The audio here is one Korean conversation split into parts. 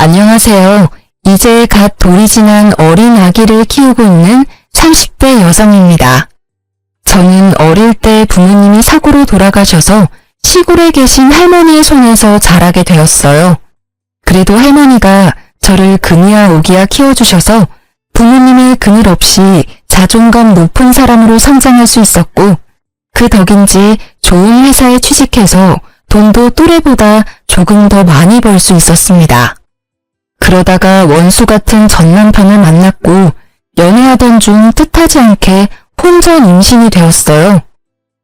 안녕하세요. 이제 갓 돌이 지난 어린 아기를 키우고 있는 30대 여성입니다. 저는 어릴 때 부모님이 사고로 돌아가셔서 시골에 계신 할머니의 손에서 자라게 되었어요. 그래도 할머니가 저를 금이야 오기야 키워주셔서 부모님의 그늘 없이 자존감 높은 사람으로 성장할 수 있었고, 그 덕인지 좋은 회사에 취직해서 돈도 또래보다 조금 더 많이 벌 수 있었습니다. 그러다가 원수 같은 전 남편을 만났고 연애하던 중 뜻하지 않게 혼전 임신이 되었어요.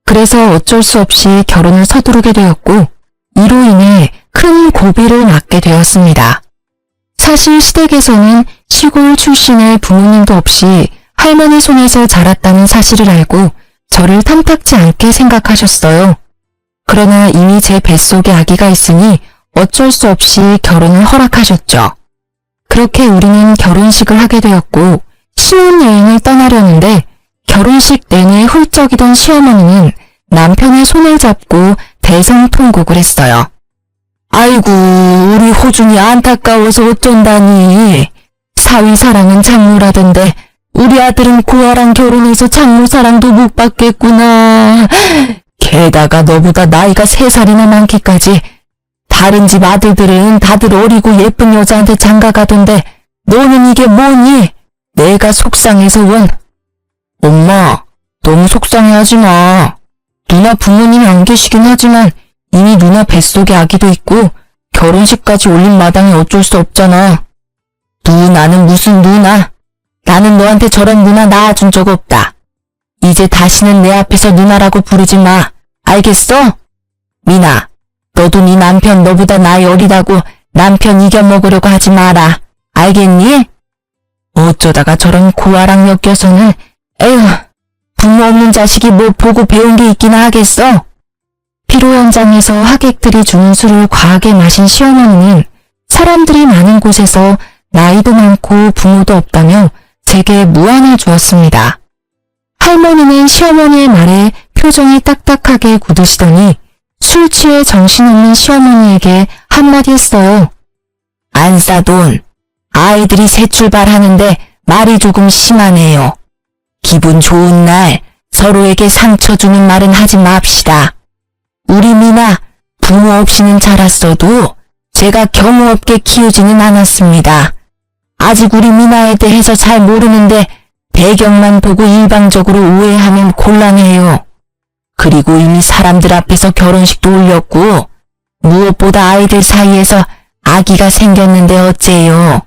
그래서 어쩔 수 없이 결혼을 서두르게 되었고, 이로 인해 큰 고비를 맞게 되었습니다. 사실 시댁에서는 시골 출신의 부모님도 없이 할머니 손에서 자랐다는 사실을 알고 저를 탐탁지 않게 생각하셨어요. 그러나 이미 제 뱃속에 아기가 있으니 어쩔 수 없이 결혼을 허락하셨죠. 그렇게 우리는 결혼식을 하게 되었고 신혼여행을 떠나려는데, 결혼식 내내 훌쩍이던 시어머니는 남편의 손을 잡고 대성통곡을 했어요. 아이고, 우리 호준이 안타까워서 어쩐다니. 사위 사랑은 장모라던데 우리 아들은 고아랑 결혼해서 장모 사랑도 못 받겠구나. 게다가 너보다 나이가 3살이나 많기까지. 다른 집 아들들은 다들 어리고 예쁜 여자한테 장가가던데 너는 이게 뭐니? 내가 속상해서 원. 엄마, 너무 속상해하지 마. 누나 부모님이 안 계시긴 하지만 이미 누나 뱃속에 아기도 있고 결혼식까지 올린 마당에 어쩔 수 없잖아. 누나는 무슨 누나? 나는 너한테 저런 누나 낳아준 적 없다. 이제 다시는 내 앞에서 누나라고 부르지 마. 알겠어? 미나, 너도 네 남편 너보다 나이 어리다고 남편 이겨먹으려고 하지 마라. 알겠니? 어쩌다가 저런 고아랑 엮여서는. 에휴, 부모 없는 자식이 뭐 보고 배운 게 있기나 하겠어? 피로 현장에서 하객들이 주는 술을 과하게 마신 시어머니는 사람들이 많은 곳에서 나이도 많고 부모도 없다며 제게 무안을 주었습니다. 할머니는 시어머니의 말에 표정이 딱딱하게 굳으시더니 술 취해 정신없는 시어머니에게 한마디 했어요. 안싸돈, 아이들이 새 출발하는데 말이 조금 심하네요. 기분 좋은 날 서로에게 상처 주는 말은 하지 맙시다. 우리 미나 부모 없이는 자랐어도 제가 경우 없게 키우지는 않았습니다. 아직 우리 미나에 대해서 잘 모르는데 배경만 보고 일방적으로 오해하면 곤란해요. 그리고 이미 사람들 앞에서 결혼식도 올렸고 무엇보다 아이들 사이에서 아기가 생겼는데 어째요.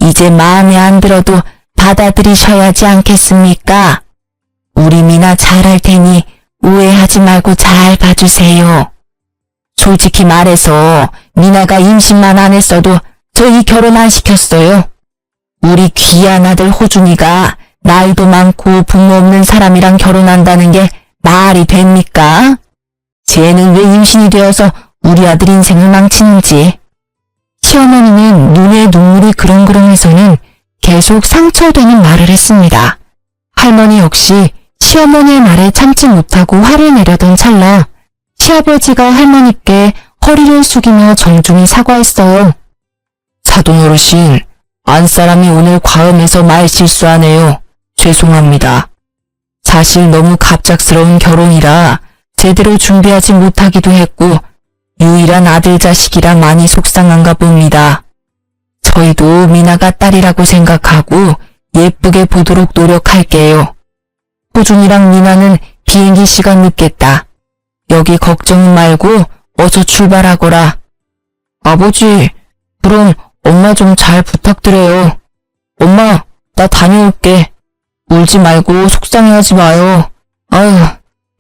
이제 마음에 안 들어도 받아들이셔야지 않겠습니까? 우리 미나 잘할 테니 오해하지 말고 잘 봐주세요. 솔직히 말해서 미나가 임신만 안 했어도 저희 결혼 안 시켰어요. 우리 귀한 아들 호준이가 나이도 많고 부모 없는 사람이랑 결혼한다는 게 말이 됩니까? 쟤는 왜 임신이 되어서 우리 아들 인생을 망치는지. 시어머니는 눈에 눈물이 그렁그렁해서는 계속 상처되는 말을 했습니다. 할머니 역시 시어머니의 말에 참지 못하고 화를 내려던 찰나 시아버지가 할머니께 허리를 숙이며 정중히 사과했어요. 사돈 어르신, 안사람이 오늘 과음해서 말 실수하네요. 죄송합니다. 사실 너무 갑작스러운 결혼이라 제대로 준비하지 못하기도 했고 유일한 아들 자식이라 많이 속상한가 봅니다. 저희도 미나가 딸이라고 생각하고 예쁘게 보도록 노력할게요. 호준이랑 미나는 비행기 시간 늦겠다. 여기 걱정 말고 어서 출발하거라. 아버지, 그럼 엄마 좀 잘 부탁드려요. 엄마, 나 다녀올게. 울지 말고 속상해하지 마요. 아휴,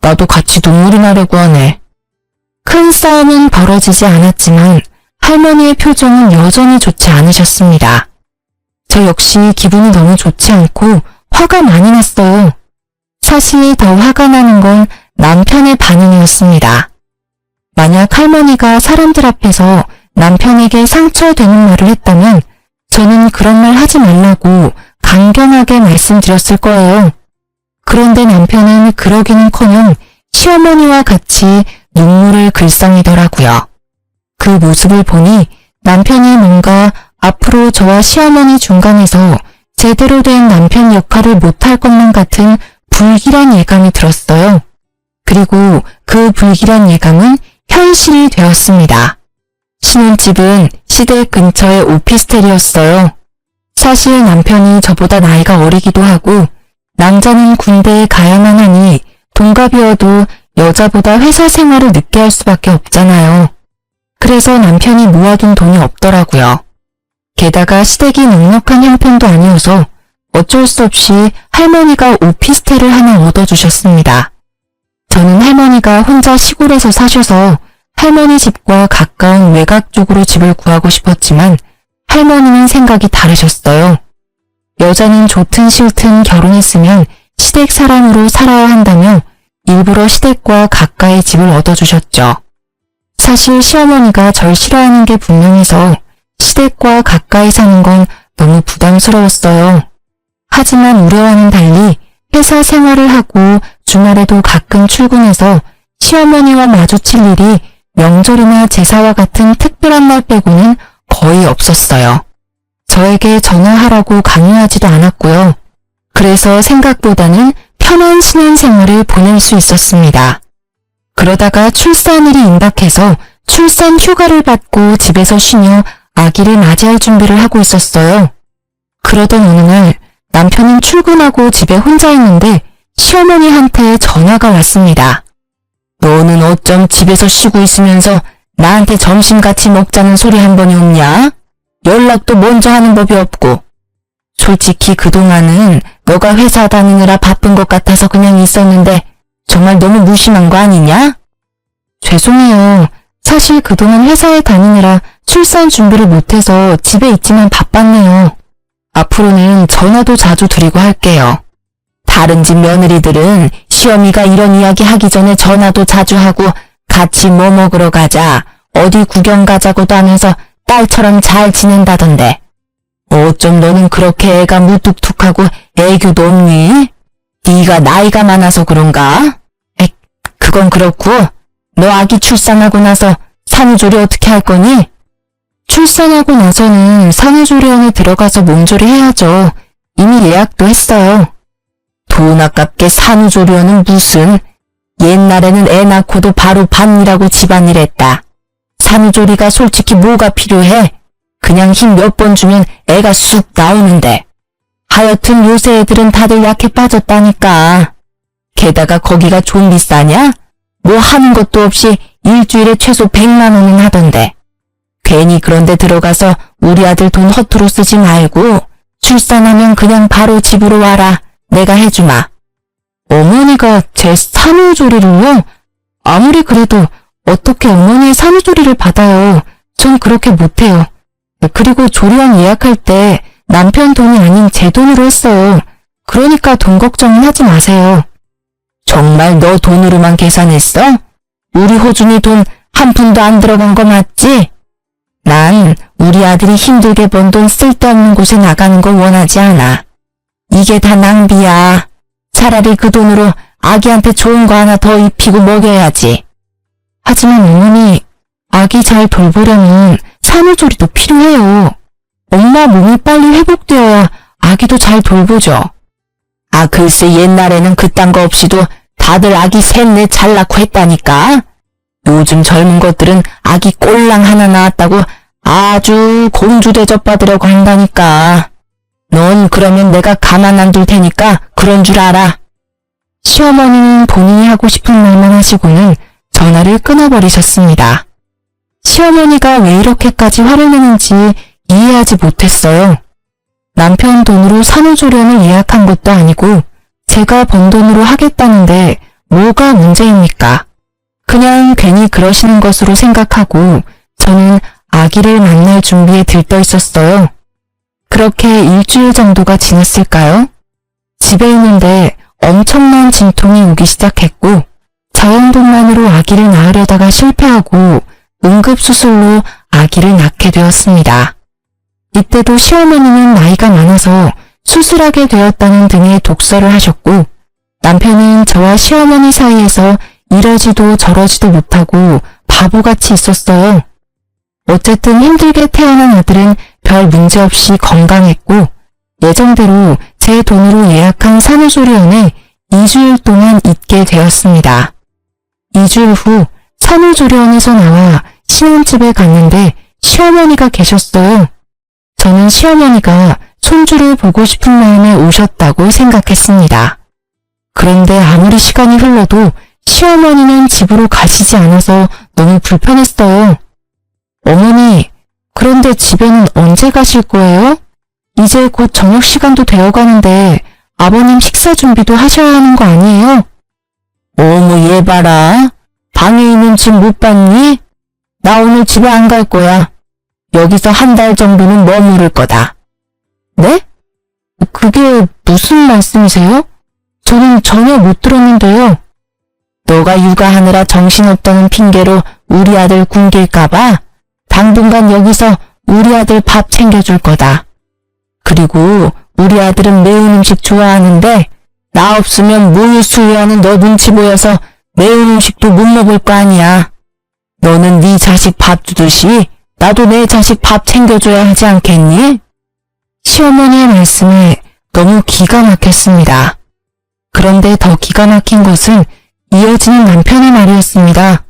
나도 같이 눈물이 나려고 하네. 큰 싸움은 벌어지지 않았지만 할머니의 표정은 여전히 좋지 않으셨습니다. 저 역시 기분이 너무 좋지 않고 화가 많이 났어요. 사실 더 화가 나는 건 남편의 반응이었습니다. 만약 할머니가 사람들 앞에서 남편에게 상처되는 말을 했다면 저는 그런 말 하지 말라고 강경하게 말씀드렸을 거예요. 그런데 남편은 그러기는커녕 시어머니와 같이 눈물을 글썽이더라고요. 그 모습을 보니 남편이 뭔가 앞으로 저와 시어머니 중간에서 제대로 된 남편 역할을 못할 것만 같은 불길한 예감이 들었어요. 그리고 그 불길한 예감은 현실이 되었습니다. 신혼집은 시댁 근처의 오피스텔이었어요. 사실 남편이 저보다 나이가 어리기도 하고 남자는 군대에 가야만 하니 동갑이어도 여자보다 회사 생활을 늦게 할 수밖에 없잖아요. 그래서 남편이 모아둔 돈이 없더라고요. 게다가 시댁이 넉넉한 형편도 아니어서 어쩔 수 없이 할머니가 오피스텔을 하나 얻어주셨습니다. 저는 할머니가 혼자 시골에서 사셔서 할머니 집과 가까운 외곽 쪽으로 집을 구하고 싶었지만 할머니는 생각이 다르셨어요. 여자는 좋든 싫든 결혼했으면 시댁 사람으로 살아야 한다며 일부러 시댁과 가까이 집을 얻어주셨죠. 사실 시어머니가 절 싫어하는 게 분명해서 시댁과 가까이 사는 건 너무 부담스러웠어요. 하지만 우려와는 달리 회사 생활을 하고 주말에도 가끔 출근해서 시어머니와 마주칠 일이 명절이나 제사와 같은 특별한 날 빼고는 거의 없었어요. 저에게 전화하라고 강요하지도 않았고요. 그래서 생각보다는 편한 신혼생활을 보낼 수 있었습니다. 그러다가 출산일이 임박해서 출산 휴가를 받고 집에서 쉬며 아기를 맞이할 준비를 하고 있었어요. 그러던 어느 날 남편은 출근하고 집에 혼자 있는데 시어머니한테 전화가 왔습니다. 너는 어쩜 집에서 쉬고 있으면서 나한테 점심 같이 먹자는 소리 한 번이 없냐? 연락도 먼저 하는 법이 없고. 솔직히 그동안은 너가 회사 다니느라 바쁜 것 같아서 그냥 있었는데 정말 너무 무심한 거 아니냐? 죄송해요. 사실 그동안 회사에 다니느라 출산 준비를 못해서 집에 있지만 바빴네요. 앞으로는 전화도 자주 드리고 할게요. 다른 집 며느리들은 시어미가 이런 이야기 하기 전에 전화도 자주 하고 같이 뭐 먹으러 가자, 어디 구경 가자고도 하면서 딸처럼 잘 지낸다던데. 어쩜 너는 그렇게 애가 무뚝뚝하고 애교도 없니? 네가 나이가 많아서 그런가? 그건 그렇고 너 아기 출산하고 나서 산후조리 어떻게 할 거니? 출산하고 나서는 산후조리원에 들어가서 몸조리 해야죠. 이미 예약도 했어요. 돈 아깝게 산후조리원은 무슨. 옛날에는 애 낳고도 바로 밭일하고 집안일 했다. 산후조리가 솔직히 뭐가 필요해? 그냥 힘 몇 번 주면 애가 쑥 나오는데. 하여튼 요새 애들은 다들 약해 빠졌다니까. 게다가 거기가 좀 비싸냐? 뭐 하는 것도 없이 일주일에 최소 100만 원은 하던데. 괜히 그런데 들어가서 우리 아들 돈 허투루 쓰지 말고 출산하면 그냥 바로 집으로 와라. 내가 해주마. 어머니가 제 산후조리를요? 아무리 그래도 어떻게 어머니의 산후조리를 받아요. 전 그렇게 못해요. 그리고 조리원 예약할 때 남편 돈이 아닌 제 돈으로 했어요. 그러니까 돈 걱정은 하지 마세요. 정말 너 돈으로만 계산했어? 우리 호준이 돈 한 푼도 안 들어간 거 맞지? 난 우리 아들이 힘들게 번 돈 쓸데없는 곳에 나가는 거 원하지 않아. 이게 다 낭비야. 차라리 그 돈으로 아기한테 좋은 거 하나 더 입히고 먹여야지. 하지만 어머니, 아기 잘 돌보려면 산후조리도 필요해요. 엄마 몸이 빨리 회복되어야 아기도 잘 돌보죠. 아, 글쎄 옛날에는 그딴 거 없이도 다들 아기 셋넷 잘 낳고 했다니까. 요즘 젊은 것들은 아기 꼴랑 하나 낳았다고 아주 공주 대접받으려고 한다니까. 넌 그러면 내가 가만 안 둘 테니까 그런 줄 알아. 시어머니는 본인이 하고 싶은 말만 하시고는 전화를 끊어버리셨습니다. 시어머니가 왜 이렇게까지 화를 내는지 이해하지 못했어요. 남편 돈으로 산후조리원을 예약한 것도 아니고 제가 번 돈으로 하겠다는데 뭐가 문제입니까? 그냥 괜히 그러시는 것으로 생각하고 저는 아기를 만날 준비에 들떠 있었어요. 그렇게 일주일 정도가 지났을까요? 집에 있는데 엄청난 진통이 오기 시작했고 자연분만으로 아기를 낳으려다가 실패하고 응급수술로 아기를 낳게 되었습니다. 이때도 시어머니는 나이가 많아서 수술하게 되었다는 등의 독설을 하셨고 남편은 저와 시어머니 사이에서 이러지도 저러지도 못하고 바보같이 있었어요. 어쨌든 힘들게 태어난 아들은 별 문제 없이 건강했고 예정대로 제 돈으로 예약한 산후조리원에 2주일 동안 있게 되었습니다. 2주일 후 산후조리원에서 나와 신혼집에 갔는데 시어머니가 계셨어요. 저는 시어머니가 손주를 보고 싶은 마음에 오셨다고 생각했습니다. 그런데 아무리 시간이 흘러도 시어머니는 집으로 가시지 않아서 너무 불편했어요. 어머니, 그런데 집에는 언제 가실 거예요? 이제 곧 저녁 시간도 되어가는데 아버님 식사 준비도 하셔야 하는 거 아니에요? 어머 얘 봐라. 방에 있는 집 못 봤니? 나 오늘 집에 안 갈 거야. 여기서 한 달 정도는 머무를 거다. 네? 그게 무슨 말씀이세요? 저는 전혀 못 들었는데요. 너가 육아하느라 정신없다는 핑계로 우리 아들 굶길까봐 당분간 여기서 우리 아들 밥 챙겨줄 거다. 그리고 우리 아들은 매운 음식 좋아하는데 나 없으면 모유 수유하는 너 눈치 보여서 매운 음식도 못 먹을 거 아니야. 너는 네 자식 밥 주듯이 나도 내 자식 밥 챙겨줘야 하지 않겠니? 시어머니의 말씀에 너무 기가 막혔습니다. 그런데 더 기가 막힌 것은 이어지는 남편의 말이었습니다.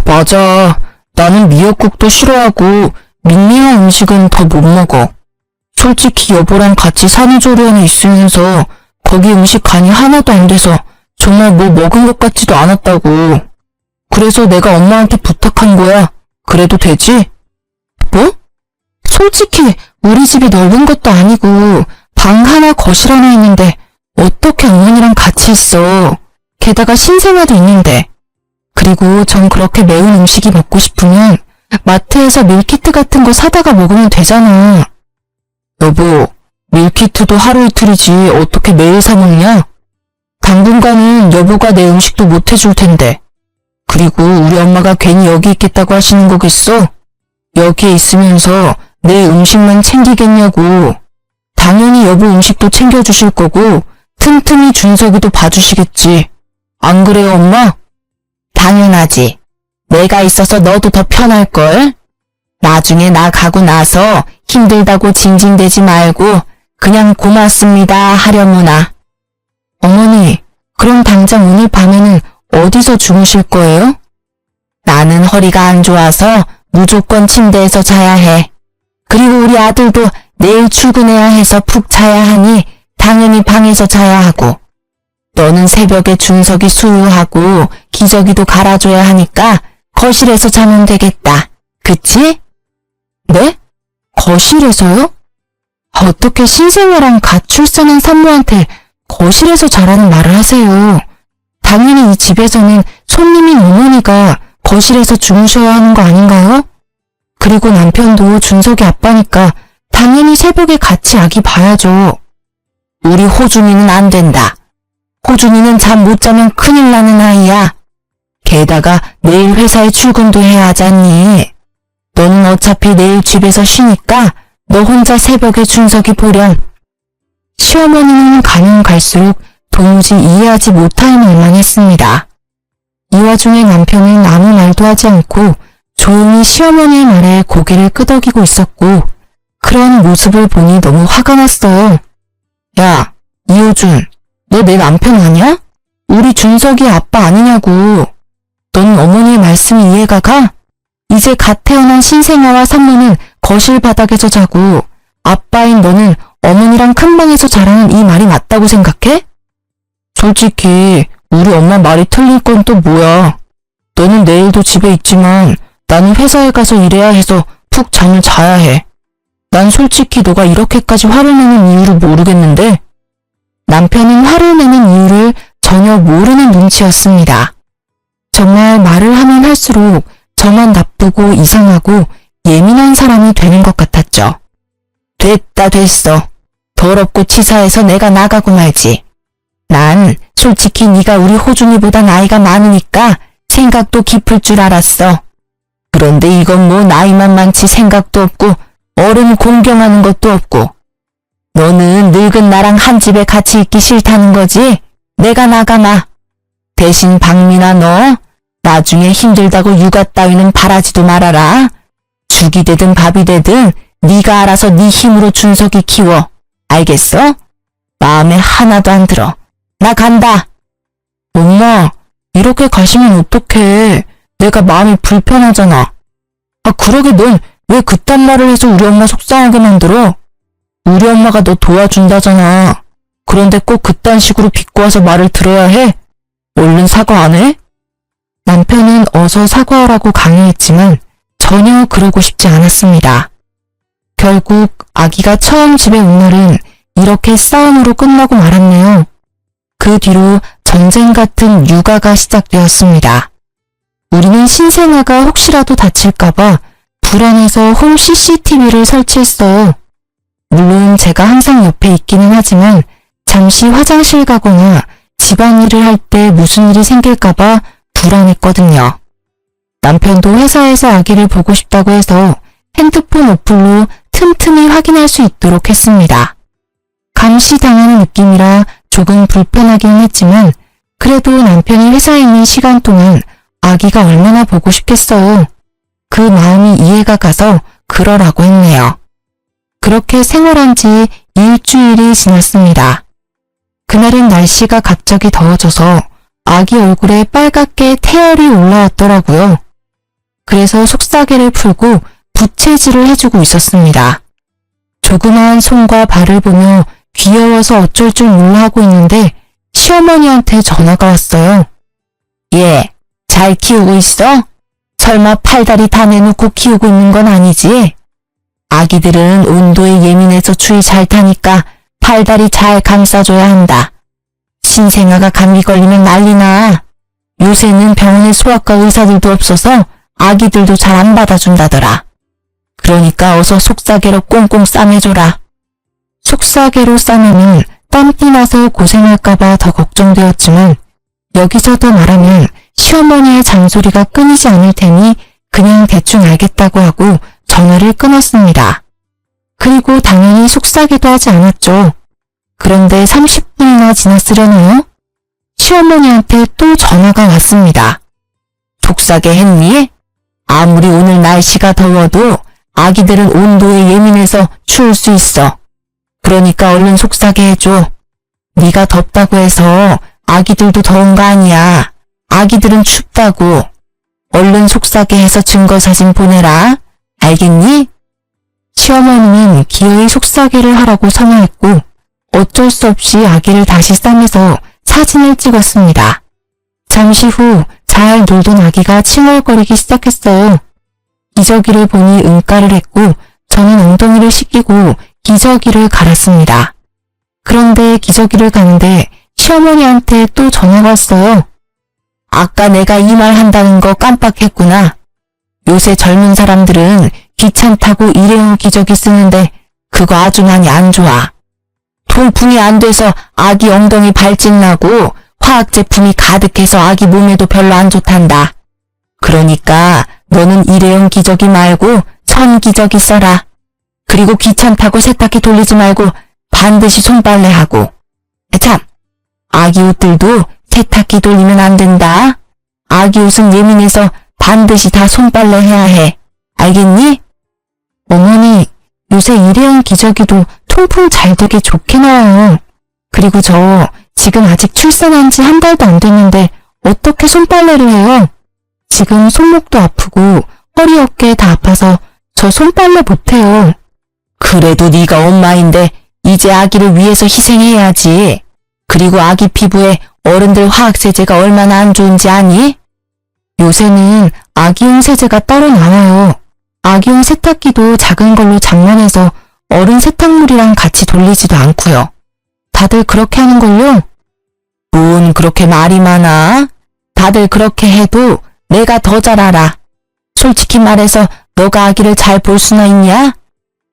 맞아. 나는 미역국도 싫어하고 밍밍한 음식은 더 못 먹어. 솔직히 여보랑 같이 산후조리원에 있으면서 거기 음식 간이 하나도 안 돼서 정말 뭐 먹은 것 같지도 않았다고. 그래서 내가 엄마한테 부탁한 거야. 그래도 되지? 뭐? 솔직히 우리 집이 넓은 것도 아니고 방 하나 거실 하나 있는데 어떻게 어머니랑 같이 있어. 게다가 신생아도 있는데. 그리고 전 그렇게 매운 음식이 먹고 싶으면 마트에서 밀키트 같은 거 사다가 먹으면 되잖아. 여보, 밀키트도 하루 이틀이지 어떻게 매일 사 먹냐? 당분간은 여보가 내 음식도 못 해줄 텐데. 그리고 우리 엄마가 괜히 여기 있겠다고 하시는 거겠어? 여기에 있으면서 내 음식만 챙기겠냐고. 당연히 여보 음식도 챙겨주실 거고 틈틈이 준석이도 봐주시겠지. 안 그래요, 엄마? 당연하지. 내가 있어서 너도 더 편할걸? 나중에 나 가고 나서 힘들다고 징징대지 말고 그냥 고맙습니다 하려무나. 어머니, 그럼 당장 오늘 밤에는 어디서 주무실 거예요? 나는 허리가 안 좋아서 무조건 침대에서 자야 해. 그리고 우리 아들도 내일 출근해야 해서 푹 자야 하니 당연히 방에서 자야 하고. 너는 새벽에 준석이 수유하고 기저귀도 갈아줘야 하니까 거실에서 자면 되겠다. 그치? 네? 거실에서요? 어떻게 신생아랑 갓 출산한 산모한테 거실에서 자라는 말을 하세요. 당연히 이 집에서는 손님인 어머니가 거실에서 주무셔야 하는 거 아닌가요? 그리고 남편도 준석이 아빠니까 당연히 새벽에 같이 아기 봐야죠. 우리 호준이는 안 된다. 호준이는 잠 못 자면 큰일 나는 아이야. 게다가 내일 회사에 출근도 해야 하잖니. 너는 어차피 내일 집에서 쉬니까 너 혼자 새벽에 준석이 보렴. 시어머니는 가면 갈수록 도무지 이해하지 못할 말만 했습니다. 이 와중에 남편은 아무 말도 하지 않고 조용히 시어머니의 말에 고개를 끄덕이고 있었고 그런 모습을 보니 너무 화가 났어요. 야, 이호준, 너 내 남편 아니야? 우리 준석이 아빠 아니냐고. 넌 어머니의 말씀이 이해가 가? 이제 갓 태어난 신생아와 산모는 거실 바닥에서 자고 아빠인 너는 어머니랑 큰 방에서 자라는 이 말이 맞다고 생각해? 솔직히 우리 엄마 말이 틀린 건 또 뭐야. 너는 내일도 집에 있지만 나는 회사에 가서 일해야 해서 푹 잠을 자야 해. 난 솔직히 너가 이렇게까지 화를 내는 이유를 모르겠는데. 남편은 화를 내는 이유를 전혀 모르는 눈치였습니다. 정말 말을 하면 할수록 저만 나쁘고 이상하고 예민한 사람이 되는 것 같았죠. 됐다 됐어. 더럽고 치사해서 내가 나가고 말지. 난 솔직히 네가 우리 호준이보다 나이가 많으니까 생각도 깊을 줄 알았어. 그런데 이건 뭐 나이만 많지 생각도 없고 어른 공경하는 것도 없고. 너는 늙은 나랑 한 집에 같이 있기 싫다는 거지? 내가 나가마. 대신 박민아 너 나중에 힘들다고 육아 따위는 바라지도 말아라. 죽이 되든 밥이 되든 네가 알아서 네 힘으로 준석이 키워. 알겠어? 마음에 하나도 안 들어. 나 간다. 엄마, 이렇게 가시면 어떡해. 내가 마음이 불편하잖아. 그러게 넌 왜 그딴 말을 해서 우리 엄마 속상하게 만들어? 우리 엄마가 너 도와준다잖아. 그런데 꼭 그딴 식으로 비꼬아서 말을 들어야 해? 얼른 사과 안 해? 남편은 어서 사과하라고 강요했지만 전혀 그러고 싶지 않았습니다. 결국 아기가 처음 집에 온 날은 이렇게 싸움으로 끝나고 말았네요. 그 뒤로 전쟁 같은 육아가 시작되었습니다. 우리는 신생아가 혹시라도 다칠까봐 불안해서 홈 CCTV를 설치했어요. 물론 제가 항상 옆에 있기는 하지만 잠시 화장실 가거나 집안일을 할 때 무슨 일이 생길까봐 불안했거든요. 남편도 회사에서 아기를 보고 싶다고 해서 핸드폰 어플로 틈틈이 확인할 수 있도록 했습니다. 감시당하는 느낌이라 조금 불편하긴 했지만 그래도 남편이 회사에 있는 시간 동안 아기가 얼마나 보고 싶겠어요. 그 마음이 이해가 가서 그러라고 했네요. 그렇게 생활한 지 일주일이 지났습니다. 그날은 날씨가 갑자기 더워져서 아기 얼굴에 빨갛게 태열이 올라왔더라고요. 그래서 속사계를 풀고 부채질을 해주고 있었습니다. 조그마한 손과 발을 보며 귀여워서 어쩔 줄 몰라 하고 있는데 시어머니한테 전화가 왔어요. 얘, 잘 키우고 있어? 설마 팔다리 다 내놓고 키우고 있는 건 아니지? 아기들은 온도에 예민해서 추위 잘 타니까 팔다리 잘 감싸줘야 한다. 신생아가 감기 걸리면 난리나. 요새는 병원에 소아과 의사들도 없어서 아기들도 잘 안 받아준다더라. 그러니까 어서 속사계로 꽁꽁 싸매줘라. 속사계로 싸매면 땀띠 나서 고생할까봐 더 걱정되었지만 여기서 더 말하면 시어머니의 잔소리가 끊이지 않을 테니 그냥 대충 알겠다고 하고 전화를 끊었습니다. 그리고 당연히 속삭이도 하지 않았죠. 그런데 30분이나 지났으려나요? 시어머니한테 또 전화가 왔습니다. 속삭이 했니? 아무리 오늘 날씨가 더워도 아기들은 온도에 예민해서 추울 수 있어. 그러니까 얼른 속삭이 해줘. 네가 덥다고 해서 아기들도 더운 거 아니야. 아기들은 춥다고. 얼른 속삭이 해서 증거사진 보내라. 알겠니? 시어머니는 기어이 속삭이를 하라고 선호했고 어쩔 수 없이 아기를 다시 싸매서 사진을 찍었습니다. 잠시 후 잘 놀던 아기가 칭얼거리기 시작했어요. 기저귀를 보니 응가를 했고 저는 엉덩이를 씻기고 기저귀를 갈았습니다. 그런데 기저귀를 가는데 시어머니한테 또 전화가 왔어요. 아까 내가 이 말 한다는 거 깜빡했구나. 요새 젊은 사람들은 귀찮다고 일회용 기저귀 쓰는데 그거 아주 많이 안 좋아. 통풍이 안 돼서 아기 엉덩이 발진 나고 화학 제품이 가득해서 아기 몸에도 별로 안 좋단다. 그러니까 너는 일회용 기저귀 말고 선 기저귀 써라. 그리고 귀찮다고 세탁기 돌리지 말고 반드시 손빨래하고. 참, 아기 옷들도 세탁기 돌리면 안 된다. 아기 옷은 예민해서 반드시 다 손빨래해야 해. 알겠니? 어머니, 요새 일회용 기저귀도 통풍 잘 되게 좋게 나와요. 그리고 저 지금 아직 출산한 지 한 달도 안 됐는데 어떻게 손빨래를 해요? 지금 손목도 아프고 허리 어깨 다 아파서 저 손빨래 못해요. 그래도 네가 엄마인데 이제 아기를 위해서 희생해야지. 그리고 아기 피부에 어른들 화학세제가 얼마나 안 좋은지 아니? 요새는 아기용 세제가 따로 나와요. 아기용 세탁기도 작은 걸로 장만해서 어른 세탁물이랑 같이 돌리지도 않고요. 다들 그렇게 하는걸요? 뭔 그렇게 말이 많아? 다들 그렇게 해도 내가 더 잘 알아. 솔직히 말해서 너가 아기를 잘 볼 수나 있냐?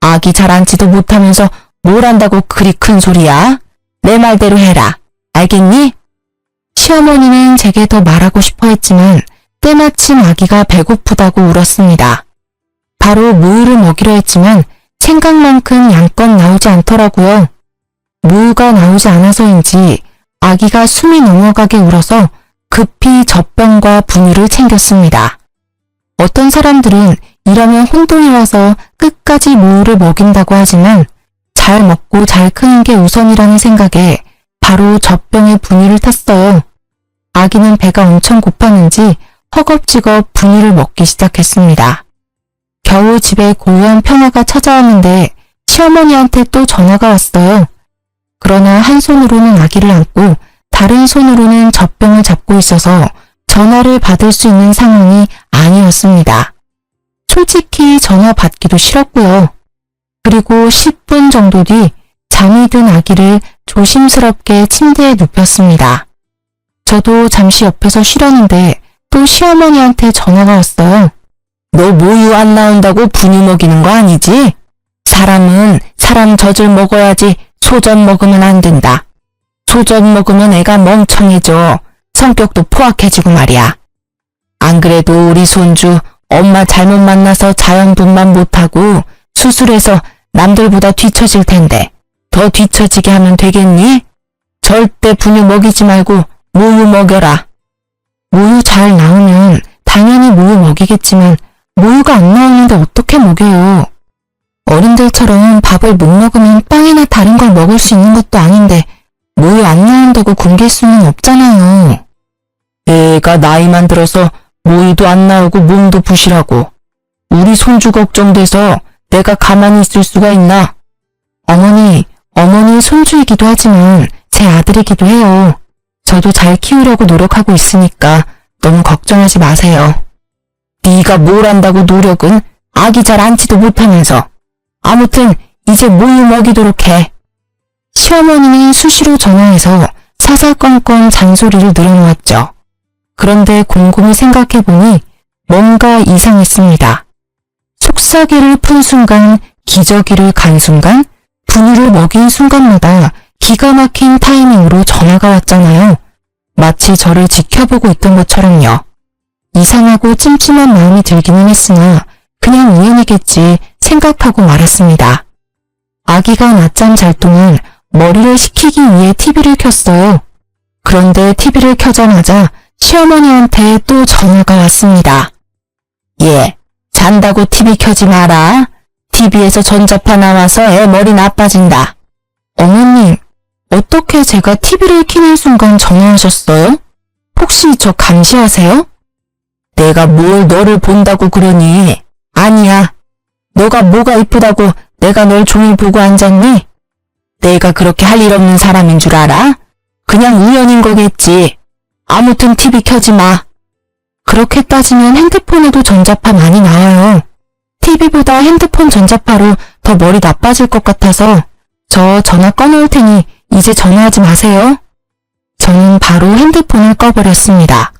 아기 잘 앉지도 못하면서 뭘 한다고 그리 큰 소리야? 내 말대로 해라. 알겠니? 시어머니는 제게 더 말하고 싶어 했지만 때마침 아기가 배고프다고 울었습니다. 바로 모유를 먹이려 했지만 생각만큼 양껏 나오지 않더라고요. 모유가 나오지 않아서인지 아기가 숨이 넘어가게 울어서 급히 젖병과 분유를 챙겼습니다. 어떤 사람들은 이러면 혼돈이 와서 끝까지 모유를 먹인다고 하지만 잘 먹고 잘 크는 게 우선이라는 생각에 바로 젖병에 분유를 탔어요. 아기는 배가 엄청 고팠는지 허겁지겁 분유를 먹기 시작했습니다. 겨우 집에 고요한 평화가 찾아왔는데 시어머니한테 또 전화가 왔어요. 그러나 한 손으로는 아기를 안고 다른 손으로는 젖병을 잡고 있어서 전화를 받을 수 있는 상황이 아니었습니다. 솔직히 전화 받기도 싫었고요. 그리고 10분 정도 뒤 잠이 든 아기를 조심스럽게 침대에 눕혔습니다. 저도 잠시 옆에서 쉬려는데 또 시어머니한테 전화가 왔어요. 너 모유 안 나온다고 분유 먹이는 거 아니지? 사람은 사람 젖을 먹어야지 소젖 먹으면 안 된다. 소젖 먹으면 애가 멍청해져. 성격도 포악해지고 말이야. 안 그래도 우리 손주 엄마 잘못 만나서 자연분만 못하고 수술해서 남들보다 뒤처질 텐데 더 뒤처지게 하면 되겠니? 절대 분유 먹이지 말고 모유 먹여라. 모유 잘 나오면 당연히 모유 먹이겠지만 모유가 안 나오는데 어떻게 먹여요? 어른들처럼 밥을 못 먹으면 빵이나 다른 걸 먹을 수 있는 것도 아닌데 모유 안 나온다고 굶길 수는 없잖아요. 애가 나이만 들어서 모유도 안 나오고 몸도 부실하고 우리 손주 걱정돼서 내가 가만히 있을 수가 있나? 어머니 손주이기도 하지만 제 아들이기도 해요. 저도 잘 키우려고 노력하고 있으니까 너무 걱정하지 마세요. 네가 뭘 안다고 노력은 아기 잘 안지도 못하면서. 아무튼 이제 모유 먹이도록 해. 시어머니는 수시로 전화해서 사사건건 잔소리를 늘어놓았죠. 그런데 곰곰이 생각해보니 뭔가 이상했습니다. 속삭이를 푼 순간, 기저귀를 간 순간, 분유를 먹인 순간마다 기가 막힌 타이밍으로 전화가 왔잖아요. 마치 저를 지켜보고 있던 것처럼요. 이상하고 찜찜한 마음이 들기는 했으나 그냥 우연이겠지 생각하고 말았습니다. 아기가 낮잠 잘 동안 머리를 식히기 위해 TV를 켰어요. 그런데 TV를 켜자마자 시어머니한테 또 전화가 왔습니다. 예, 잔다고 TV 켜지 마라. TV에서 전자파 나와서 애 머리 나빠진다. 어머님, 어떻게 제가 TV를 켜는 순간 전화하셨어요? 혹시 저 감시하세요? 내가 뭘 너를 본다고 그러니? 아니야. 너가 뭐가 이쁘다고 내가 널 종일 보고 앉았니? 내가 그렇게 할 일 없는 사람인 줄 알아? 그냥 우연인 거겠지. 아무튼 TV 켜지 마. 그렇게 따지면 핸드폰에도 전자파 많이 나와요. TV보다 핸드폰 전자파로 더 머리 나빠질 것 같아서 저 전화 꺼놓을 테니 이제 전화하지 마세요. 저는 바로 핸드폰을 꺼버렸습니다.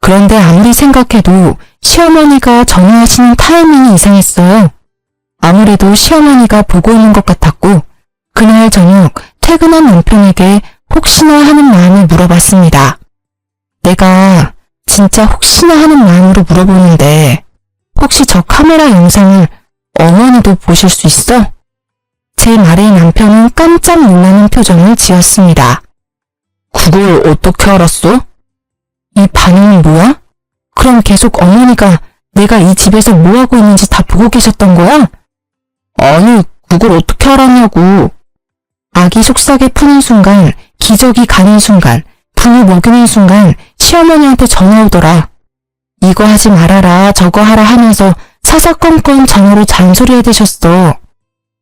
그런데 아무리 생각해도 시어머니가 전화하시는 타이밍이 이상했어요. 아무래도 시어머니가 보고 있는 것 같았고 그날 저녁 퇴근한 남편에게 혹시나 하는 마음을 물어봤습니다. 내가 진짜 혹시나 하는 마음으로 물어보는데 혹시 저 카메라 영상을 어머니도 보실 수 있어? 제 말에 남편은 깜짝 놀라는 표정을 지었습니다. 그걸 어떻게 알았어? 이 반응이 뭐야? 그럼 계속 어머니가 내가 이 집에서 뭐하고 있는지 다 보고 계셨던 거야? 아니, 그걸 어떻게 알았냐고. 아기 속삭이 푸는 순간, 기저귀 가는 순간, 분유 먹이는 순간 시어머니한테 전화 오더라. 이거 하지 말아라, 저거 하라 하면서 사사건건 전화로 잔소리해 대셨어.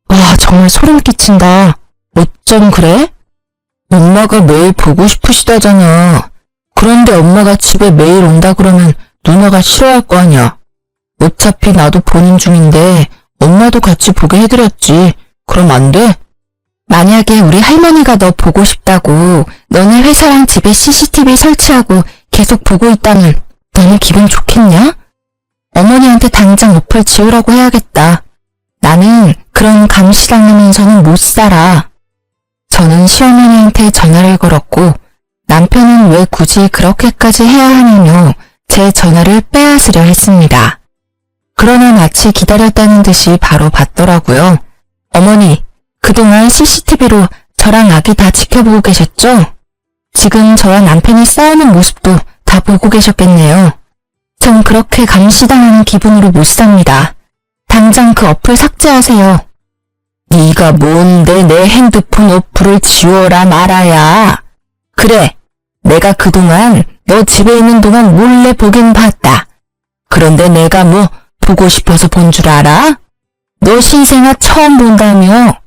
와, 정말 소름 끼친다. 어쩜 그래? 엄마가 매일 보고 싶으시다잖아. 그런데 엄마가 집에 매일 온다 그러면 누나가 싫어할 거 아니야. 어차피 나도 보는 중인데 엄마도 같이 보게 해드렸지. 그럼 안 돼? 만약에 우리 할머니가 너 보고 싶다고 너네 회사랑 집에 CCTV 설치하고 계속 보고 있다면 너는 기분 좋겠냐? 어머니한테 당장 어플 지우라고 해야겠다. 나는 그런 감시당하면서는 못 살아. 저는 시어머니한테 전화를 걸었고 남편은 왜 굳이 그렇게까지 해야 하냐며 제 전화를 빼앗으려 했습니다. 그러나 마치 기다렸다는 듯이 바로 받더라고요. 어머니, 그동안 CCTV로 저랑 아기 다 지켜보고 계셨죠? 지금 저와 남편이 싸우는 모습도 다 보고 계셨겠네요. 전 그렇게 감시당하는 기분으로 못 삽니다. 당장 그 어플 삭제하세요. 네가 뭔데 내 핸드폰 어플을 지워라 말아야. 그래, 내가 그동안 너 집에 있는 동안 몰래 보긴 봤다. 그런데 내가 뭐 보고 싶어서 본 줄 알아? 너 신생아 처음 본다며.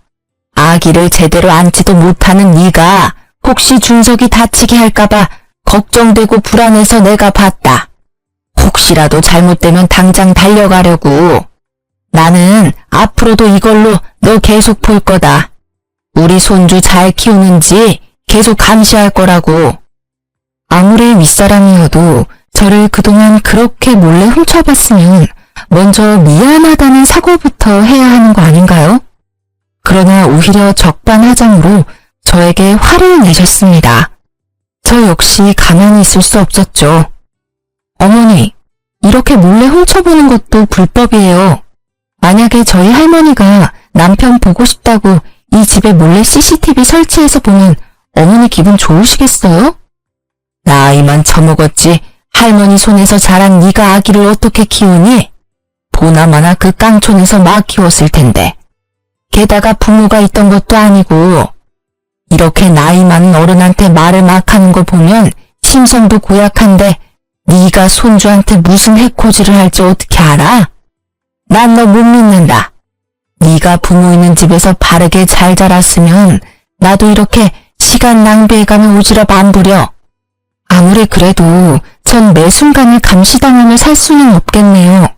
아기를 제대로 안지도 못하는 네가 혹시 준석이 다치게 할까봐 걱정되고 불안해서 내가 봤다. 혹시라도 잘못되면 당장 달려가려고. 나는 앞으로도 이걸로 너 계속 볼 거다. 우리 손주 잘 키우는지 계속 감시할 거라고. 아무리 윗사람이어도 저를 그동안 그렇게 몰래 훔쳐봤으면 먼저 미안하다는 사과부터 해야 하는 거 아닌가요? 그러나 오히려 적반하장으로 저에게 화를 내셨습니다. 저 역시 가만히 있을 수 없었죠. 어머니, 이렇게 몰래 훔쳐보는 것도 불법이에요. 만약에 저희 할머니가 남편 보고 싶다고 이 집에 몰래 CCTV 설치해서 보면 어머니 기분 좋으시겠어요? 나이만 처먹었지 할머니 손에서 자란 네가 아기를 어떻게 키우니? 보나마나 그 깡촌에서 막 키웠을 텐데. 게다가 부모가 있던 것도 아니고. 이렇게 나이 많은 어른한테 말을 막 하는 거 보면 심성도 고약한데 네가 손주한테 무슨 해코지를 할지 어떻게 알아? 난 너 못 믿는다. 네가 부모 있는 집에서 바르게 잘 자랐으면 나도 이렇게 시간 낭비해가며 오지랖 안 부려. 아무리 그래도 전 매 순간을 감시당하며 살 수는 없겠네요.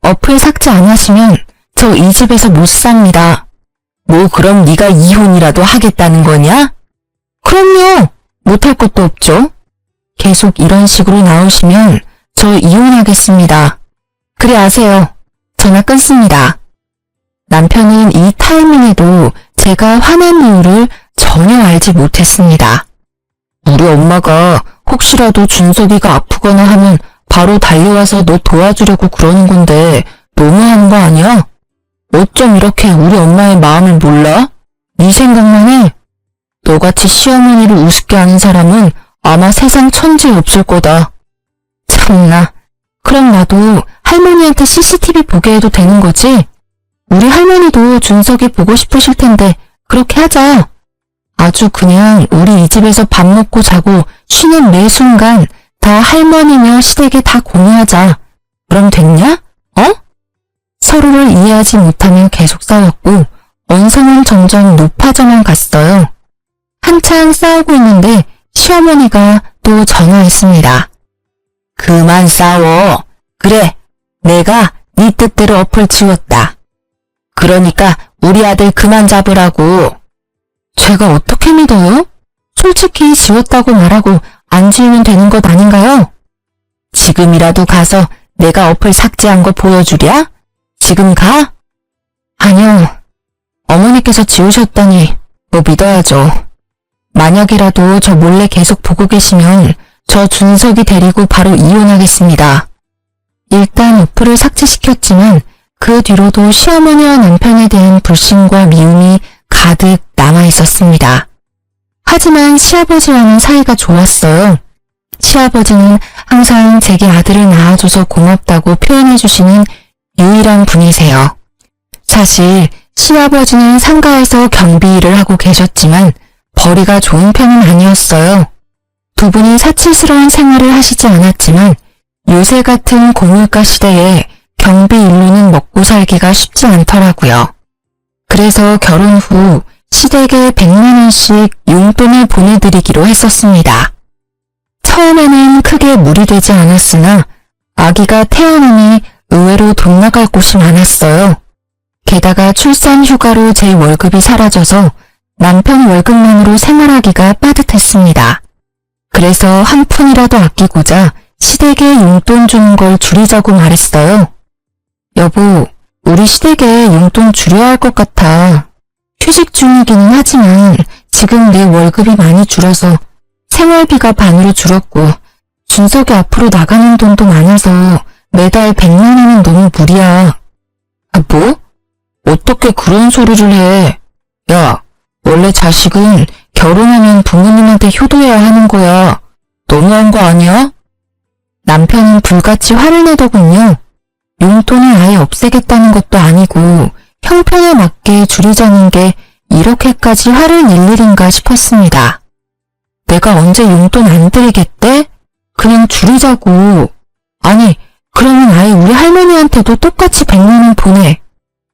어플 삭제 안 하시면 저 이 집에서 못 삽니다. 뭐 그럼 네가 이혼이라도 하겠다는 거냐? 그럼요. 못할 것도 없죠. 계속 이런 식으로 나오시면 저 이혼하겠습니다. 그래 아세요. 전화 끊습니다. 남편은 이 타이밍에도 제가 화난 이유를 전혀 알지 못했습니다. 우리 엄마가 혹시라도 준석이가 아프거나 하면 바로 달려와서 너 도와주려고 그러는 건데 너무하는 거 아니야? 어쩜 이렇게 우리 엄마의 마음을 몰라? 네 생각만 해. 너같이 시어머니를 우습게 하는 사람은 아마 세상 천지에 없을 거다. 참나. 그럼 나도 할머니한테 CCTV 보게 해도 되는 거지? 우리 할머니도 준석이 보고 싶으실 텐데 그렇게 하자. 아주 그냥 우리 이 집에서 밥 먹고 자고 쉬는 매 순간 다 할머니며 시댁에 다 공유하자. 그럼 됐냐? 어? 서로를 이해하지 못하며 계속 싸웠고 언성은 점점 높아져만 갔어요. 한창 싸우고 있는데 시어머니가 또 전화했습니다. 그만 싸워. 그래, 내가 네 뜻대로 어플 지웠다. 그러니까 우리 아들 그만 잡으라고. 제가 어떻게 믿어요? 솔직히 지웠다고 말하고 안 지우면 되는 것 아닌가요? 지금이라도 가서 내가 어플 삭제한 거 보여주랴? 지금 가? 아니요. 어머니께서 지우셨다니 뭐 믿어야죠. 만약이라도 저 몰래 계속 보고 계시면 저 준석이 데리고 바로 이혼하겠습니다. 일단 어플을 삭제시켰지만 그 뒤로도 시어머니와 남편에 대한 불신과 미움이 가득 남아있었습니다. 하지만 시아버지와는 사이가 좋았어요. 시아버지는 항상 제게 아들을 낳아줘서 고맙다고 표현해주시는 유일한 분이세요. 사실 시아버지는 상가에서 경비 일을 하고 계셨지만 벌이가 좋은 편은 아니었어요. 두 분이 사치스러운 생활을 하시지 않았지만 요새 같은 고물가 시대에 경비 일로는 먹고 살기가 쉽지 않더라고요. 그래서 결혼 후 시댁에 100만 원씩 용돈을 보내드리기로 했었습니다. 처음에는 크게 무리되지 않았으나 아기가 태어나니 의외로 돈 나갈 곳이 많았어요. 게다가 출산 휴가로 제 월급이 사라져서 남편 월급만으로 생활하기가 빠듯했습니다. 그래서 한 푼이라도 아끼고자 시댁에 용돈 주는 걸 줄이자고 말했어요. 여보, 우리 시댁에 용돈 줄여야 할 것 같아. 휴직 중이기는 하지만 지금 내 월급이 많이 줄어서 생활비가 반으로 줄었고 준석이 앞으로 나가는 돈도 많아서 매달 100만 원은 너무 무리야. 아, 뭐? 어떻게 그런 소리를 해? 야, 원래 자식은 결혼하면 부모님한테 효도해야 하는 거야. 너무한 거 아니야? 남편은 불같이 화를 내더군요. 용돈을 아예 없애겠다는 것도 아니고 형편에 맞게 줄이자는 게 이렇게까지 화를 낼 일인가 싶었습니다. 내가 언제 용돈 안 드리겠대? 그냥 줄이자고. 아니, 그러면 아예 우리 할머니한테도 똑같이 100만원 보내.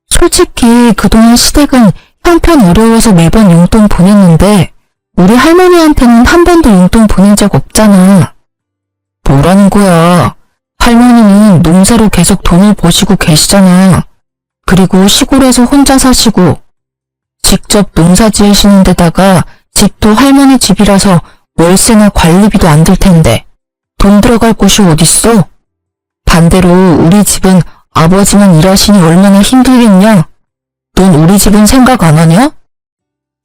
솔직히 그동안 시댁은 형편 어려워서 매번 용돈 보냈는데 우리 할머니한테는 한 번도 용돈 보낸 적 없잖아. 뭐라는 거야. 할머니는 농사로 계속 돈을 버시고 계시잖아. 그리고 시골에서 혼자 사시고 직접 농사 지으시는 데다가 집도 할머니 집이라서 월세나 관리비도 안 들 텐데 돈 들어갈 곳이 어딨어? 반대로 우리 집은 아버지만 일하시니 얼마나 힘들겠냐? 넌 우리 집은 생각 안 하냐?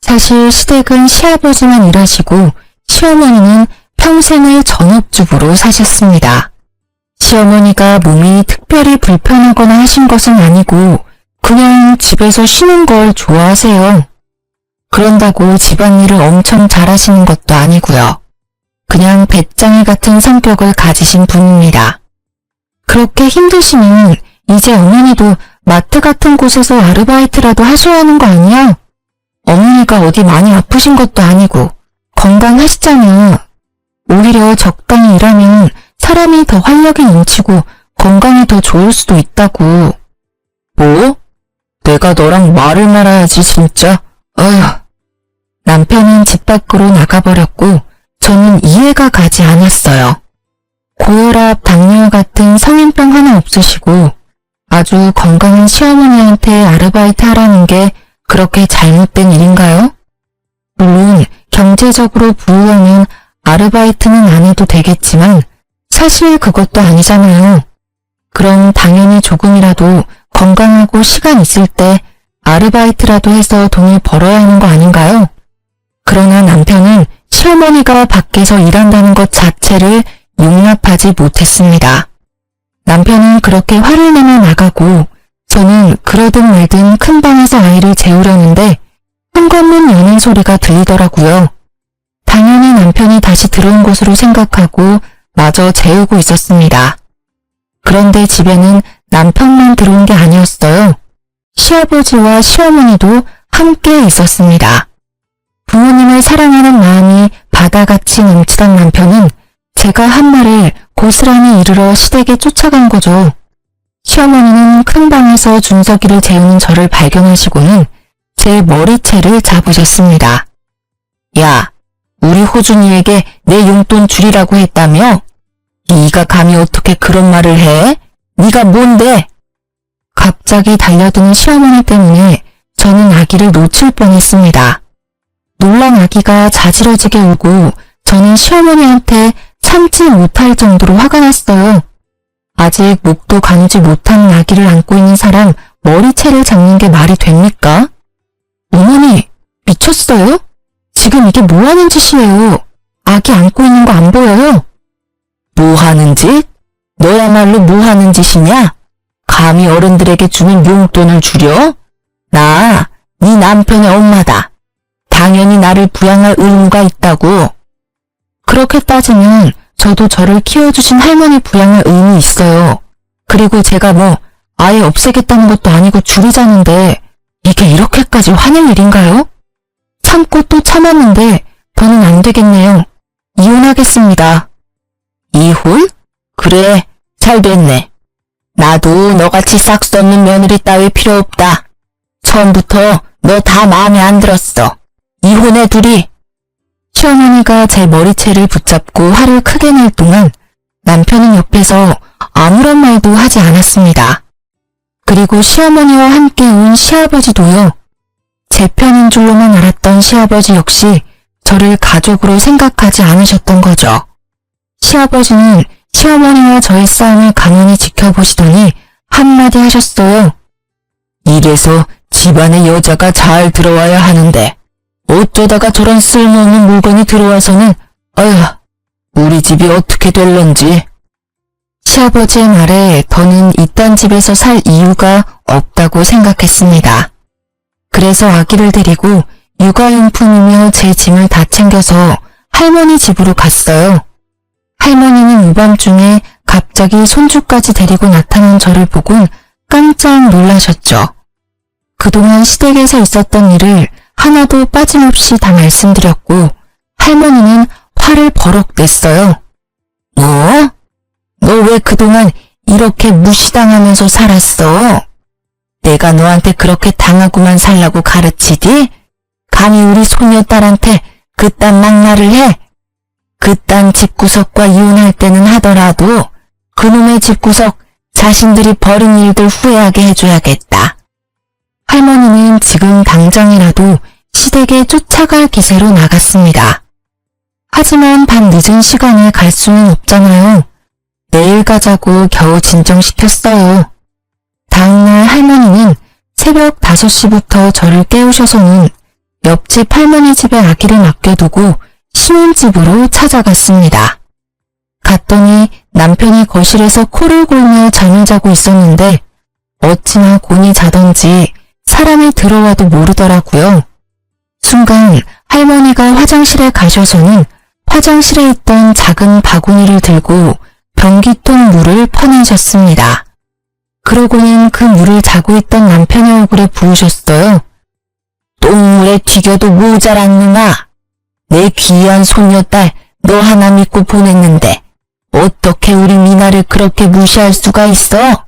사실 시댁은 시아버지만 일하시고 시어머니는 평생을 전업주부로 사셨습니다. 시어머니가 몸이 특별히 불편하거나 하신 것은 아니고 그냥 집에서 쉬는 걸 좋아하세요. 그런다고 집안일을 엄청 잘하시는 것도 아니고요. 그냥 배짱이 같은 성격을 가지신 분입니다. 그렇게 힘드시면 이제 어머니도 마트 같은 곳에서 아르바이트라도 하셔야 하는 거 아니야? 어머니가 어디 많이 아프신 것도 아니고 건강하시잖아. 오히려 적당히 일하면 사람이 더 활력이 넘치고 건강이 더 좋을 수도 있다고. 뭐? 내가 너랑 말을 말아야지 진짜. 어휴. 남편은 집 밖으로 나가버렸고 저는 이해가 가지 않았어요. 고혈압, 당뇨 같은 성인병 하나 없으시고 아주 건강한 시어머니한테 아르바이트 하라는 게 그렇게 잘못된 일인가요? 물론 경제적으로 부유하면 아르바이트는 안 해도 되겠지만 사실 그것도 아니잖아요. 그럼 당연히 조금이라도 건강하고 시간 있을 때 아르바이트라도 해서 돈을 벌어야 하는 거 아닌가요? 그러나 남편은 시어머니가 밖에서 일한다는 것 자체를 용납하지 못했습니다. 남편은 그렇게 화를 내며 나가고 저는 그러든 말든 큰 방에서 아이를 재우려는데 현관문 여는 소리가 들리더라고요. 당연히 남편이 다시 들어온 것으로 생각하고 마저 재우고 있었습니다. 그런데 집에는 남편만 들어온 게 아니었어요. 시아버지와 시어머니도 함께 있었습니다. 부모님을 사랑하는 마음이 바다같이 넘치던 남편은 제가 한 말을 고스란히 이르러 시댁에 쫓아간 거죠. 시어머니는 큰 방에서 준석이를 재우는 저를 발견하시고는 제 머리채를 잡으셨습니다. 야, 우리 호준이에게 내 용돈 줄이라고 했다며? 네가 감히 어떻게 그런 말을 해? 네가 뭔데? 갑자기 달려드는 시어머니 때문에 저는 아기를 놓칠 뻔했습니다. 놀란 아기가 자지러지게 울고 저는 시어머니한테 참지 못할 정도로 화가 났어요. 아직 목도 가누지 못한 아기를 안고 있는 사람 머리채를 잡는 게 말이 됩니까? 어머니, 미쳤어요? 지금 이게 뭐 하는 짓이에요? 아기 안고 있는 거 안 보여요? 뭐 하는 짓? 너야말로 뭐 하는 짓이냐? 감히 어른들에게 주는 용돈을 줄여? 나, 네 남편의 엄마다. 당연히 나를 부양할 의무가 있다고. 그렇게 따지면 저도 저를 키워주신 할머니 부양할 의무 있어요. 그리고 제가 뭐 아예 없애겠다는 것도 아니고 줄이자는데 이게 이렇게까지 화낼 일인가요? 참고 또 참았는데 더는 안 되겠네요. 이혼하겠습니다. 이혼? 그래, 잘 됐네. 나도 너같이 싹수 없는 며느리 따위 필요 없다. 처음부터 너 다 마음에 안 들었어. 이혼해 둘이. 시어머니가 제 머리채를 붙잡고 화를 크게 낼 동안 남편은 옆에서 아무런 말도 하지 않았습니다. 그리고 시어머니와 함께 온 시아버지도요. 제 편인 줄로만 알았던 시아버지 역시 저를 가족으로 생각하지 않으셨던 거죠. 시아버지는 시어머니와 저의 싸움을 가만히 지켜보시더니 한마디 하셨어요. 이래서 집안에 여자가 잘 들어와야 하는데 어쩌다가 저런 쓸모없는 물건이 들어와서는 어휴, 우리 집이 어떻게 될런지. 시아버지의 말에 더는 이딴 집에서 살 이유가 없다고 생각했습니다. 그래서 아기를 데리고 육아용품이며 제 짐을 다 챙겨서 할머니 집으로 갔어요. 할머니는 오밤중에 갑자기 손주까지 데리고 나타난 저를 보곤 깜짝 놀라셨죠. 그동안 시댁에서 있었던 일을 하나도 빠짐없이 다 말씀드렸고 할머니는 화를 버럭 냈어요. 뭐? 너 왜 그동안 이렇게 무시당하면서 살았어? 내가 너한테 그렇게 당하고만 살라고 가르치디? 감히 우리 손녀딸한테 그딴 막말을 해? 그딴 집구석과 이혼할 때는 하더라도 그놈의 집구석 자신들이 벌인 일들 후회하게 해줘야겠다. 할머니는 지금 당장이라도 시댁에 쫓아갈 기세로 나갔습니다. 하지만 밤 늦은 시간에 갈 수는 없잖아요. 내일 가자고 겨우 진정시켰어요. 다음날 할머니는 새벽 5시부터 저를 깨우셔서는 옆집 할머니 집에 아기를 맡겨두고 신혼집으로 찾아갔습니다. 갔더니 남편이 거실에서 코를 골며 잠을 자고 있었는데 어찌나 곤히 자던지 사람이 들어와도 모르더라고요. 순간 할머니가 화장실에 가셔서는 화장실에 있던 작은 바구니를 들고 변기통 물을 퍼내셨습니다. 그러고는 그 물을 자고 있던 남편의 얼굴에 부으셨어요. 똥물에 튀겨도 모자랐느나 내 귀한 손녀딸 너 하나 믿고 보냈는데 어떻게 우리 미나를 그렇게 무시할 수가 있어?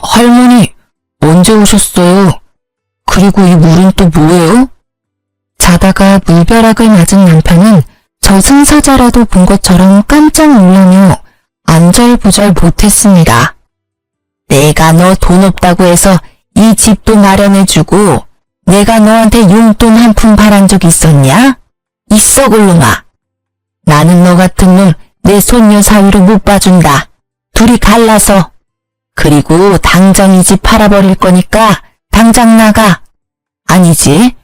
할머니 언제 오셨어요? 그리고 이 물은 또 뭐예요? 자다가 물벼락을 맞은 남편은 저승사자라도 본 것처럼 깜짝 놀라며 안절부절 못했습니다. 내가 너 돈 없다고 해서 이 집도 마련해주고 내가 너한테 용돈 한 푼 바란 적 있었냐? 이 썩을 놈아. 나는 너 같은 놈 내 손녀 사위로 못 봐준다. 둘이 갈라서. 그리고 당장 이 집 팔아버릴 거니까 당장 나가. 아니지.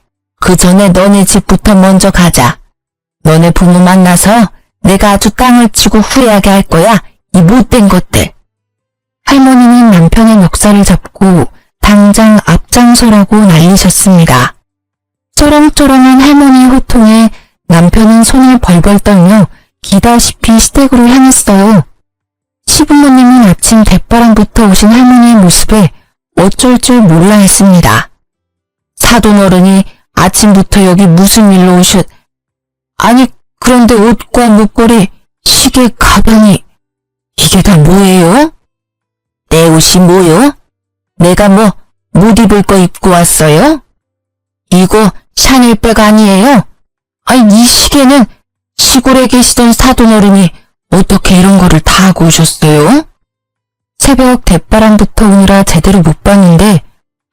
그 전에 너네 집부터 먼저 가자. 너네 부모 만나서 내가 아주 땅을 치고 후회하게 할 거야. 이 못된 것들. 할머니는 남편의 멱살을 잡고 당장 앞장서라고 난리셨습니다. 쩌렁쩌렁한 할머니의 호통에 남편은 손을 벌벌 떨며 기다시피 시댁으로 향했어요. 시부모님은 아침 대바람부터 오신 할머니의 모습에 어쩔 줄 몰라 했습니다. 사돈어른이 아침부터 여기 무슨 일로 아니 그런데 옷과 목걸이, 시계, 가방이 이게 다 뭐예요? 내 옷이 뭐요? 내가 뭐 못 입을 거 입고 왔어요? 이거 샤넬백 아니에요? 아니 이 시계는 시골에 계시던 사돈어른이 어떻게 이런 거를 다 하고 오셨어요? 새벽 대바람부터 오느라 제대로 못 봤는데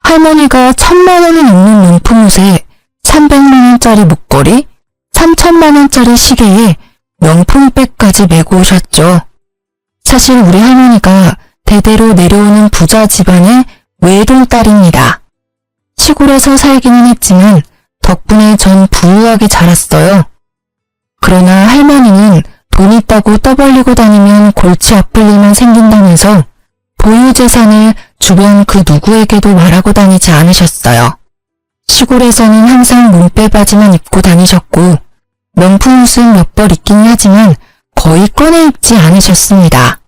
할머니가 1,000만 원이 넘는 명품 옷에 300만 원짜리 목걸이, 3,000만 원짜리 시계에 명품백까지 메고 오셨죠. 사실 우리 할머니가 대대로 내려오는 부자 집안의 외동딸입니다. 시골에서 살기는 했지만 덕분에 전 부유하게 자랐어요. 그러나 할머니는 돈 있다고 떠벌리고 다니면 골치 아플 일만 생긴다면서 보유재산을 주변 그 누구에게도 말하고 다니지 않으셨어요. 시골에서는 항상 몸빼바지만 입고 다니셨고 명품 옷은 몇 벌 있긴 하지만 거의 꺼내 입지 않으셨습니다.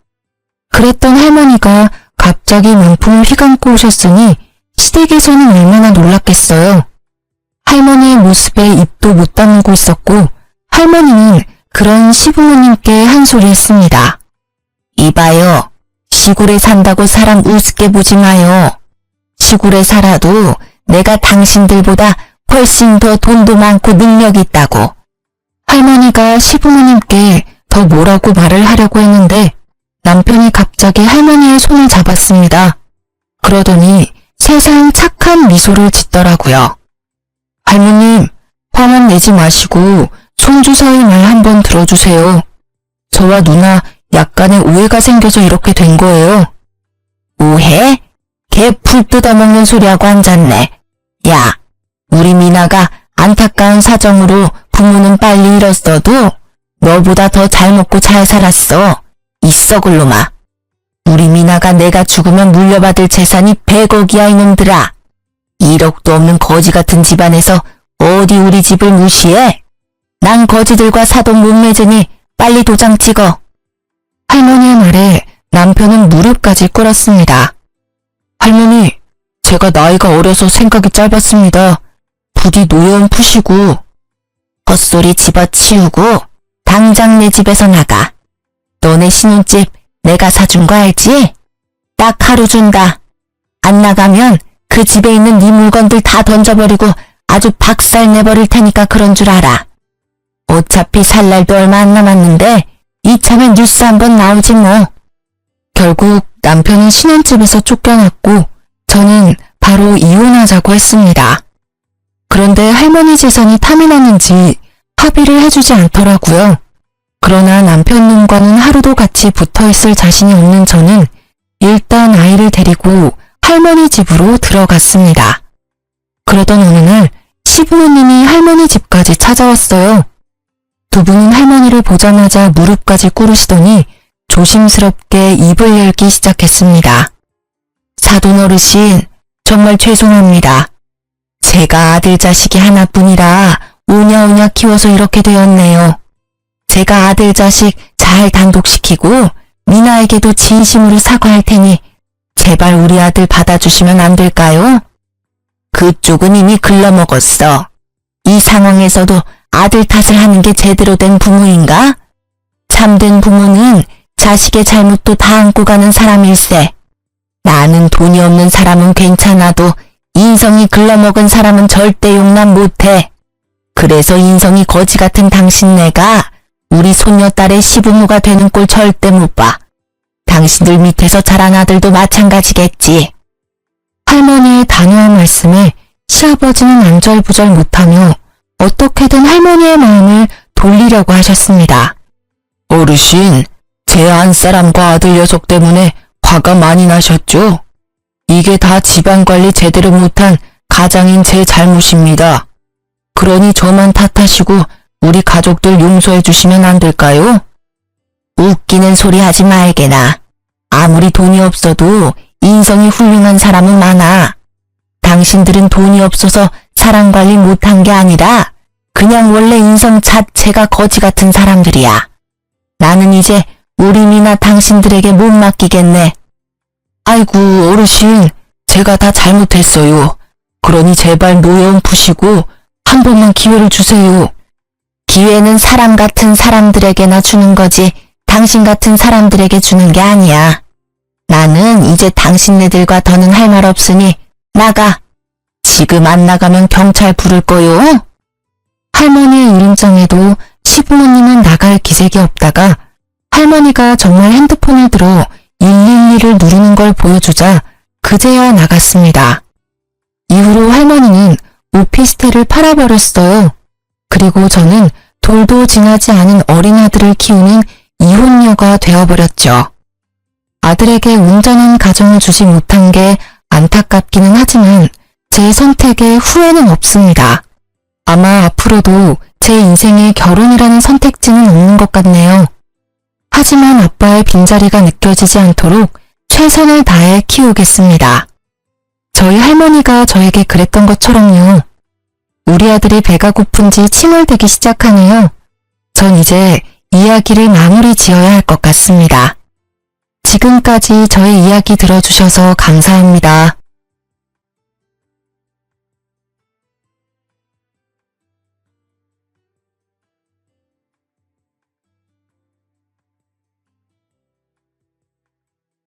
그랬던 할머니가 갑자기 명품을 휘감고 오셨으니 시댁에서는 얼마나 놀랐겠어요. 할머니의 모습에 입도 못 다물고 있었고 할머니는 그런 시부모님께 한 소리 했습니다. 이봐요. 시골에 산다고 사람 우습게 보지 마요. 시골에 살아도 내가 당신들보다 훨씬 더 돈도 많고 능력이 있다고. 할머니가 시부모님께 더 뭐라고 말을 하려고 했는데 남편이 갑자기 할머니의 손을 잡았습니다. 그러더니 세상 착한 미소를 짓더라고요. 할머님, 화만 내지 마시고 손주 사위 말 한번 들어주세요. 저와 누나 약간의 오해가 생겨서 이렇게 된 거예요. 오해? 개 풀 뜯어먹는 소리하고 앉았네. 야, 우리 미나가 안타까운 사정으로 부모는 빨리 잃었어도 너보다 더 잘 먹고 잘 살았어. 이 썩을 놈아. 우리 미나가 내가 죽으면 물려받을 재산이 100억이야 이놈들아. 1억도 없는 거지 같은 집안에서 어디 우리 집을 무시해? 난 거지들과 사돈 못 맺으니 빨리 도장 찍어. 할머니의 말에 남편은 무릎까지 꿇었습니다. 할머니, 제가 나이가 어려서 생각이 짧았습니다. 부디 노여움 푸시고 헛소리 집어치우고 당장 내 집에서 나가. 너네 신혼집 내가 사준 거 알지? 딱 하루 준다. 안 나가면 그 집에 있는 네 물건들 다 던져버리고 아주 박살 내버릴 테니까 그런 줄 알아. 어차피 살 날도 얼마 안 남았는데 이참에 뉴스 한번 나오지 뭐. 결국 남편은 신혼집에서 쫓겨났고 저는 바로 이혼하자고 했습니다. 그런데 할머니 재산이 탐이 났는지 합의를 해주지 않더라고요. 그러나 남편 놈과는 하루도 같이 붙어있을 자신이 없는 저는 일단 아이를 데리고 할머니 집으로 들어갔습니다. 그러던 어느 날 시부모님이 할머니 집까지 찾아왔어요. 두 분은 할머니를 보자마자 무릎까지 꿇으시더니 조심스럽게 입을 열기 시작했습니다. 사돈 어르신, 정말 죄송합니다. 제가 아들 자식이 하나뿐이라 오냐오냐 키워서 이렇게 되었네요. 제가 아들 자식 잘 단독시키고 미나에게도 진심으로 사과할 테니 제발 우리 아들 받아주시면 안 될까요? 그쪽은 이미 글러먹었어. 이 상황에서도 아들 탓을 하는 게 제대로 된 부모인가? 참된 부모는 자식의 잘못도 다 안고 가는 사람일세. 나는 돈이 없는 사람은 괜찮아도 인성이 글러먹은 사람은 절대 용납 못해. 그래서 인성이 거지 같은 당신네가 우리 손녀딸의 시부모가 되는 꼴 절대 못 봐. 당신들 밑에서 자란 아들도 마찬가지겠지. 할머니의 단호한 말씀에 시아버지는 안절부절 못하며 어떻게든 할머니의 마음을 돌리려고 하셨습니다. 어르신, 제 안사람과 아들 녀석 때문에 화가 많이 나셨죠? 이게 다 집안관리 제대로 못한 가장인 제 잘못입니다. 그러니 저만 탓하시고 우리 가족들 용서해 주시면 안 될까요? 웃기는 소리 하지 말게나. 아무리 돈이 없어도 인성이 훌륭한 사람은 많아. 당신들은 돈이 없어서 사람 관리 못한 게 아니라 그냥 원래 인성 자체가 거지 같은 사람들이야. 나는 이제 우리 미나 당신들에게 못 맡기겠네. 아이고 어르신, 제가 다 잘못했어요. 그러니 제발 노여움 푸시고 한 번만 기회를 주세요. 기회는 사람 같은 사람들에게나 주는 거지 당신 같은 사람들에게 주는 게 아니야. 나는 이제 당신네들과 더는 할 말 없으니 나가. 지금 안 나가면 경찰 부를 거요. 할머니의 이름장에도 시부모님은 나갈 기색이 없다가 할머니가 정말 핸드폰을 들어 112를 누르는 걸 보여주자 그제야 나갔습니다. 이후로 할머니는 오피스텔을 팔아버렸어요. 그리고 저는 돌도 지나지 않은 어린 아들을 키우는 이혼녀가 되어버렸죠. 아들에게 온전한 가정을 주지 못한 게 안타깝기는 하지만 제 선택에 후회는 없습니다. 아마 앞으로도 제 인생에 결혼이라는 선택지는 없는 것 같네요. 하지만 아빠의 빈자리가 느껴지지 않도록 최선을 다해 키우겠습니다. 저희 할머니가 저에게 그랬던 것처럼요. 우리 아들이 배가 고픈지 칭얼대기 시작하네요. 전 이제 이야기를 마무리 지어야 할 것 같습니다. 지금까지 저의 이야기 들어주셔서 감사합니다.